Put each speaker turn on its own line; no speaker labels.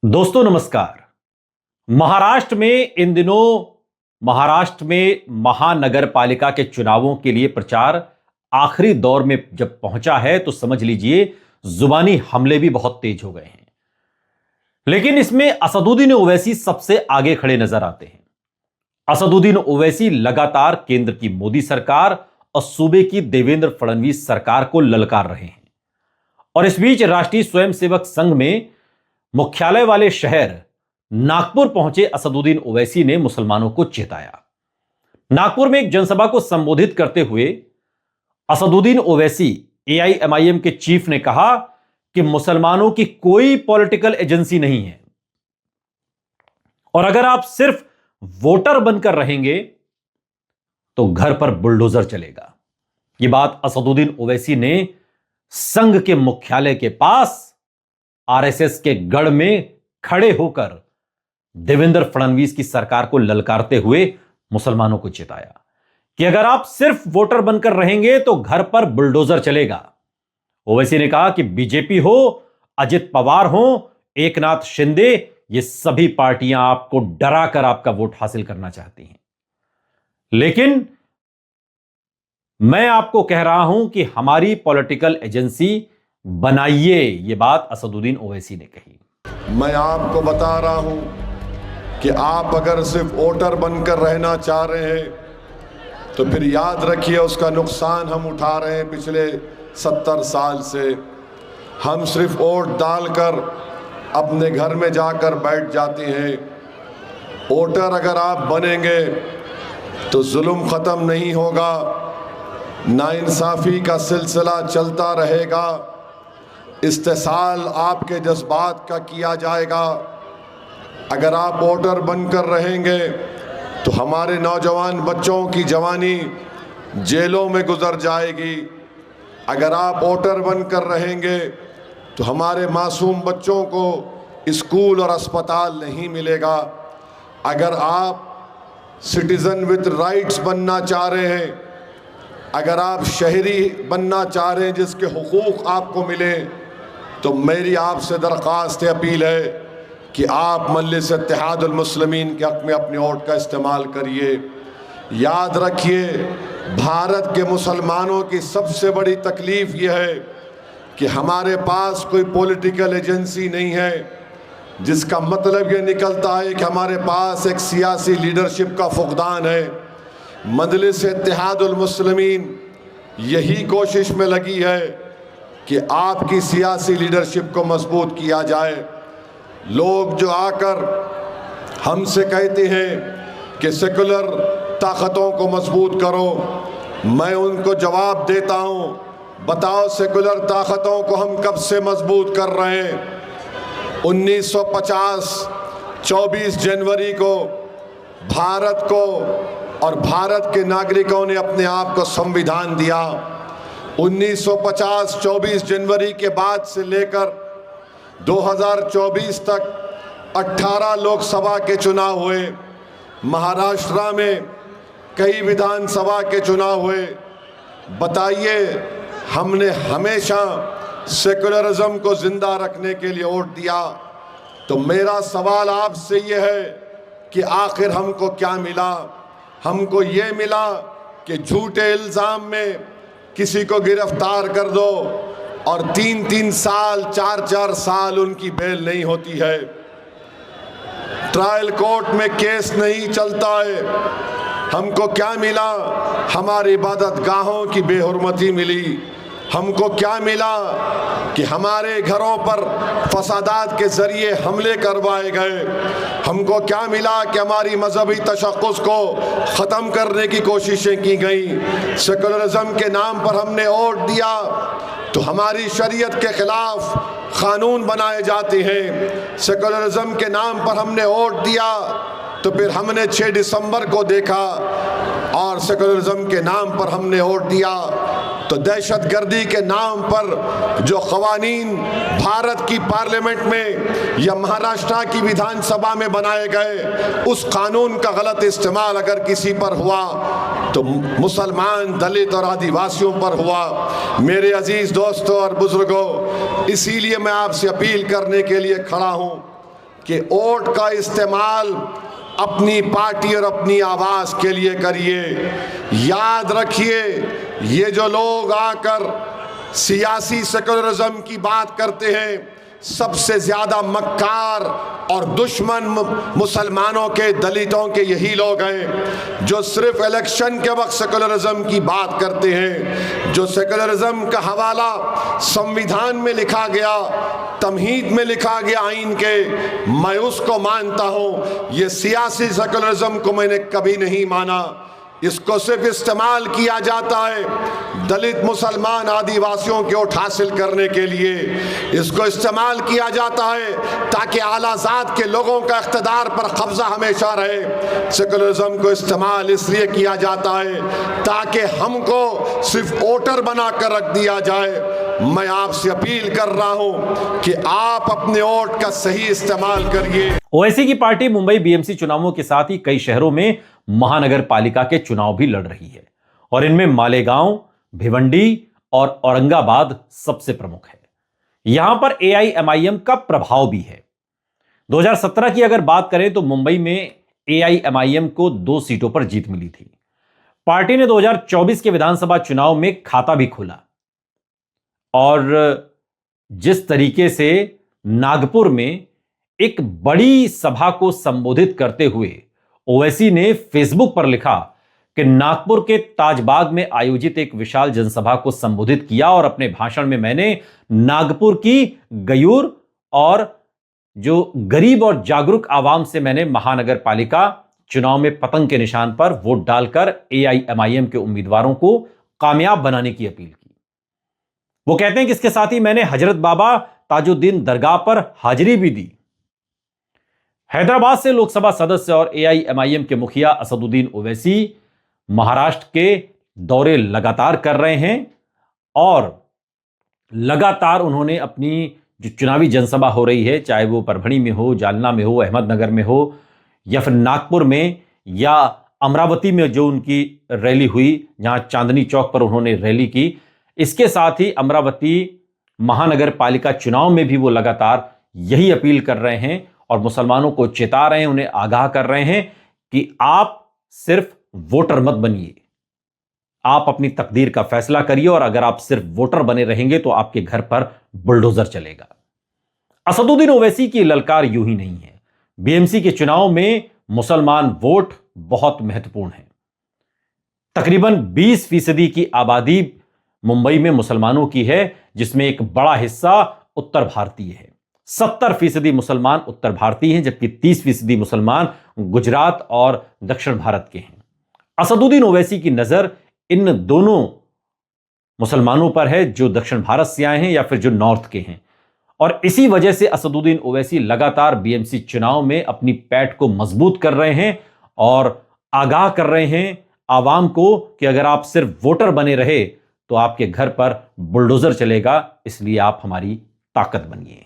दोस्तों नमस्कार। महाराष्ट्र में इन दिनों महाराष्ट्र में महानगर पालिका के चुनावों के लिए प्रचार आखिरी दौर में जब पहुंचा है तो समझ लीजिए जुबानी हमले भी बहुत तेज हो गए हैं। लेकिन इसमें असदुद्दीन ओवैसी सबसे आगे खड़े नजर आते हैं। असदुद्दीन ओवैसी लगातार केंद्र की मोदी सरकार और सूबे की देवेंद्र फडणवीस सरकार को ललकार रहे हैं। और इस बीच राष्ट्रीय स्वयंसेवक संघ में मुख्यालय वाले शहर नागपुर पहुंचे असदुद्दीन ओवैसी ने मुसलमानों को चेताया। नागपुर में एक जनसभा को संबोधित करते हुए असदुद्दीन ओवैसी एआईएमआईएम के चीफ ने कहा कि मुसलमानों की कोई पॉलिटिकल एजेंसी नहीं है और अगर आप सिर्फ वोटर बनकर रहेंगे तो घर पर बुलडोजर चलेगा। यह बात असदुद्दीन ओवैसी ने संघ के मुख्यालय के पास आरएसएस के गढ़ में खड़े होकर देवेंद्र फडणवीस की सरकार को ललकारते हुए मुसलमानों को चेताया कि अगर आप सिर्फ वोटर बनकर रहेंगे तो घर पर बुलडोजर चलेगा। ओवैसी ने कहा कि बीजेपी हो, अजित पवार हो, एकनाथ शिंदे, ये सभी पार्टियां आपको डराकर आपका वोट हासिल करना चाहती हैं, लेकिन मैं आपको कह रहा हूं कि हमारी पॉलिटिकल एजेंसी बनाइए। यह बात असदुद्दीन ओवैसी ने कही।
मैं आपको बता रहा हूं कि आप अगर सिर्फ वोटर बनकर रहना चाह रहे हैं तो फिर याद रखिए उसका नुकसान हम उठा रहे हैं। पिछले 70 साल से हम सिर्फ वोट डालकर अपने घर में जाकर बैठ जाते हैं। वोटर अगर आप बनेंगे तो जुल्म ख़त्म नहीं होगा, नाइंसाफ़ी का सिलसिला चलता रहेगा, इस्तेसाल आपके जज्बात का किया जाएगा। अगर आप वोटर बनकर रहेंगे तो हमारे नौजवान बच्चों की जवानी जेलों में गुजर जाएगी। अगर आप वोटर बनकर रहेंगे तो हमारे मासूम बच्चों को स्कूल और अस्पताल नहीं मिलेगा। अगर आप सिटीज़न विद राइट्स बनना चाह रहे हैं, अगर आप शहरी बनना चाह रहे हैं जिसके हुकूक आपको मिले, तो मेरी आपसे दरख्वास्त अपील है कि आप मजलिस इत्तेहादुल मुस्लिमीन के हक़ में अपने वोट का इस्तेमाल करिए। याद रखिए, भारत के मुसलमानों की सबसे बड़ी तकलीफ़ यह है कि हमारे पास कोई पॉलिटिकल एजेंसी नहीं है, जिसका मतलब ये निकलता है कि हमारे पास एक सियासी लीडरशिप का फुक़दान है। मजलिस इत्तेहादुल मुस्लिमीन यही कोशिश में लगी है कि आपकी सियासी लीडरशिप को मजबूत किया जाए। लोग जो आकर हमसे कहते हैं कि सेकुलर ताकतों को मजबूत करो, मैं उनको जवाब देता हूं, बताओ सेकुलर ताकतों को हम कब से मजबूत कर रहे हैं? 1950 24 जनवरी को भारत को और भारत के नागरिकों ने अपने आप को संविधान दिया। 1950 24 जनवरी के बाद से लेकर 2024 तक 18 लोकसभा के चुनाव हुए, महाराष्ट्र में कई विधानसभा के चुनाव हुए। बताइए, हमने हमेशा सेकुलरिज्म को जिंदा रखने के लिए वोट दिया। तो मेरा सवाल आपसे ये है कि आखिर हमको क्या मिला? हमको ये मिला कि झूठे इल्ज़ाम में किसी को गिरफ्तार कर दो और 3-3 साल 4-4 साल उनकी बेल नहीं होती है, ट्रायल कोर्ट में केस नहीं चलता है। हमको क्या मिला? हमारी इबादत गाहों की बेहुरमती मिली। हमको क्या मिला कि हमारे घरों पर फसादात के ज़रिए हमले करवाए गए। हमको क्या मिला कि हमारी मजहबी तशक्कुस को ख़त्म करने की कोशिशें की गई। सेकुलरिज्म के नाम पर हमने वोट दिया तो हमारी शरीयत के ख़िलाफ़ क़ानून बनाए जाते हैं। सेकुलरिज्म के नाम पर हमने वोट दिया तो फिर हमने 6 दिसंबर को देखा, और सेकुलरिज्म के नाम पर हमने वोट दिया तो दहशतगर्दी के नाम पर जो क़वानीन भारत की पार्लियामेंट में या महाराष्ट्र की विधानसभा में बनाए गए, उस कानून का गलत इस्तेमाल अगर किसी पर हुआ तो मुसलमान, दलित और आदिवासियों पर हुआ। मेरे अजीज़ दोस्तों और बुजुर्गों, इसीलिए मैं आपसे अपील करने के लिए खड़ा हूँ कि वोट का इस्तेमाल अपनी पार्टी और अपनी आवाज के लिए करिए। याद रखिए, ये जो लोग आकर सियासी सेकुलरिज्म की बात करते हैं, सबसे ज्यादा मक्कार और दुश्मन मुसलमानों के, दलितों के यही लोग हैं जो सिर्फ इलेक्शन के वक्त सेकुलरिज्म की बात करते हैं। जो सेकुलरिज्म का हवाला संविधान में लिखा गया, तमहीद में लिखा गया आइन के, मैं उसको मानता हूं। ये सियासी सेकुलरिज्म को मैंने कभी नहीं माना। इसको सिर्फ इस्तेमाल किया जाता है दलित, मुसलमान, आदिवासियों के वोट हासिल करने के लिए। इसको इस्तेमाल किया जाता है ताकि आलाजात के लोगों का इख्तिदार पर कब्जा हमेशा रहे। सेकुलरिज्म को इस्तेमाल इसलिए किया जाता है ताकि हमको सिर्फ वोटर बनाकर रख दिया जाए। मैं आपसे अपील कर रहा हूं कि आप अपने वोट का सही इस्तेमाल करिए।
ओवैसी की पार्टी मुंबई बीएमसी चुनावों के साथ ही कई शहरों में महानगर पालिका के चुनाव भी लड़ रही है और इनमें मालेगांव, भिवंडी और औरंगाबाद सबसे प्रमुख है। यहां पर एआईएमआईएम का प्रभाव भी है। 2017 की अगर बात करें तो मुंबई में एआईएमआईएम को 2 सीटों पर जीत मिली थी। पार्टी ने 2024 के विधानसभा चुनाव में खाता भी खोला और जिस तरीके से नागपुर में एक बड़ी सभा को संबोधित करते हुए ओवैसी ने फेसबुक पर लिखा कि नागपुर के ताजबाग में आयोजित एक विशाल जनसभा को संबोधित किया और अपने भाषण में मैंने नागपुर की गयूर और जो गरीब और जागरूक आवाम से मैंने महानगर पालिका चुनाव में पतंग के निशान पर वोट डालकर एआईएमआईएम के उम्मीदवारों को कामयाब बनाने की अपील की। वो कहते हैं कि इसके साथ ही मैंने हजरत बाबा ताजुद्दीन दरगाह पर हाजिरी भी दी। हैदराबाद से लोकसभा सदस्य और एआईएमआईएम के मुखिया असदुद्दीन ओवैसी महाराष्ट्र के दौरे लगातार कर रहे हैं और लगातार उन्होंने अपनी जो चुनावी जनसभा हो रही है, चाहे वो परभणी में हो, जालना में हो, अहमदनगर में हो या फिर नागपुर में या अमरावती में जो उनकी रैली हुई, जहां चांदनी चौक पर उन्होंने रैली की, इसके साथ ही अमरावती महानगर पालिका चुनाव में भी वो लगातार यही अपील कर रहे हैं और मुसलमानों को चेता रहे हैं, उन्हें आगाह कर रहे हैं कि आप सिर्फ वोटर मत बनिए, आप अपनी तकदीर का फैसला करिए और अगर आप सिर्फ वोटर बने रहेंगे तो आपके घर पर बुलडोजर चलेगा। असदुद्दीन ओवैसी की ललकार यूं ही नहीं है। बीएमसी के चुनाव में मुसलमान वोट बहुत महत्वपूर्ण है। तकरीबन 20% की आबादी मुंबई में मुसलमानों की है, जिसमें एक बड़ा हिस्सा उत्तर भारतीय है। 70% मुसलमान उत्तर भारतीय हैं, जबकि 30% मुसलमान गुजरात और दक्षिण भारत के हैं। असदुद्दीन ओवैसी की नजर इन दोनों मुसलमानों पर है जो दक्षिण भारत से आए हैं या फिर जो नॉर्थ के हैं, और इसी वजह से असदुद्दीन ओवैसी लगातार बीएमसी चुनाव में अपनी पैठ को मजबूत कर रहे हैं और आगाह कर रहे हैं आवाम को कि अगर आप सिर्फ वोटर बने रहे तो आपके घर पर बुलडोजर चलेगा, इसलिए आप हमारी ताकत बनिए।